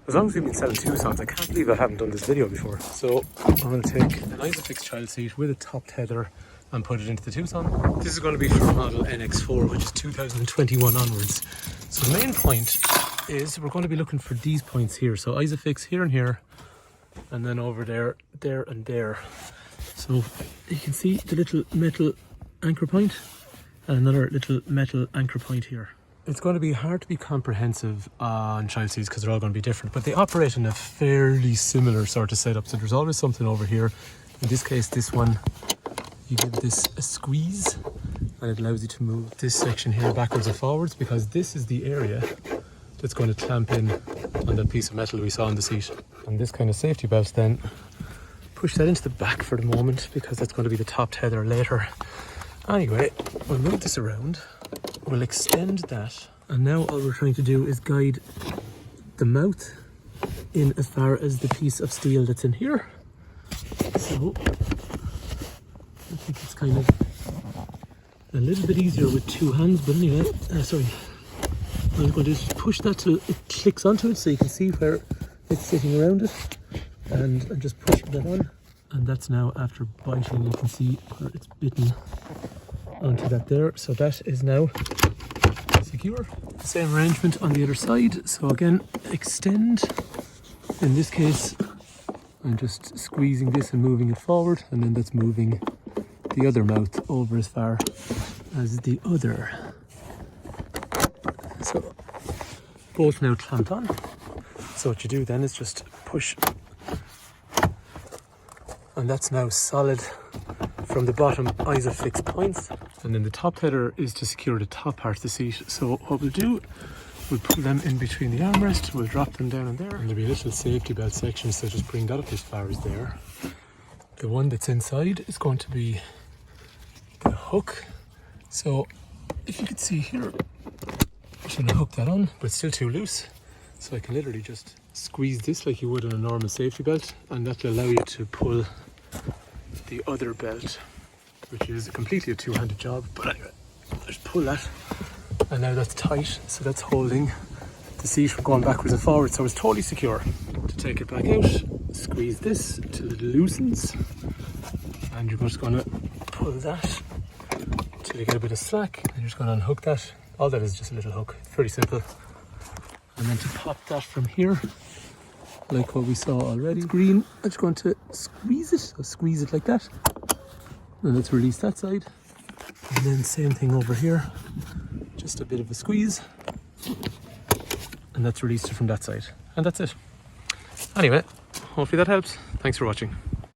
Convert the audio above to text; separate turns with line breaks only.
As long as we've been selling Tucsons, I can't believe I haven't done this video before. So I'm going to take an Isofix child seat with a top tether and put it into the Tucson. This is going to be for model NX4, which is 2021 onwards. So the main point is we're going to be looking for these points here. So Isofix here and here, and then over there, there and there. So you can see the little metal anchor point and another little metal anchor point here. It's going to be hard to be comprehensive on child seats because they're all going to be different, but they operate in a fairly similar sort of setup. So there's always something over here. In this case, this one, you give this a squeeze and it allows you to move this section here backwards and forwards, because this is the area that's going to clamp in on that piece of metal we saw on the seat. And this kind of safety belt then, push that into the back for the moment because that's going to be the top tether later. Anyway, we'll move this around. We'll extend that, and now all we're trying to do is guide the mouth in as far as the piece of steel that's in here. So I think it's kind of a little bit easier with two hands, but anyway, sorry. What I'm going to do is push that till it clicks onto it so you can see where it's sitting around it, and I'm just pushing that on. And that's now, after biting, you can see where it's bitten onto that there. So that is now secure. Same arrangement on the other side. So again, extend. In this case, I'm just squeezing this and moving it forward, and then that's moving the other mouth over as far as the other. So both now clamped on. So what you do then is just push, and that's now solid from the bottom Isofix points. And then the top tether is to secure the top part of the seat. So what we'll do, we'll put them in between the armrest, we'll drop them down in there, and there'll be a little safety belt section, so just bring that up as far as there. The one that's inside is going to be the hook. So if you could see here, I'm going to hook that on, but it's still too loose. So I can literally just squeeze this like you would on a normal safety belt, and that will allow you to pull the other belt, which is completely a two-handed job. But anyway, just pull that, and now that's tight, so that's holding the seat from going backwards and forwards, so it's totally secure. To take it back out, squeeze this till it loosens, and you're just going to pull that till you get a bit of slack, and you're just going to unhook that. All that is just a little hook, it's pretty simple. And then to pop that from here, like what we saw already, it's green, I'm just going to squeeze it, so squeeze it like that, and let's release that side. And then same thing over here, just a bit of a squeeze, and that's released it from that side, and that's it. Anyway, hopefully that helps. Thanks for watching.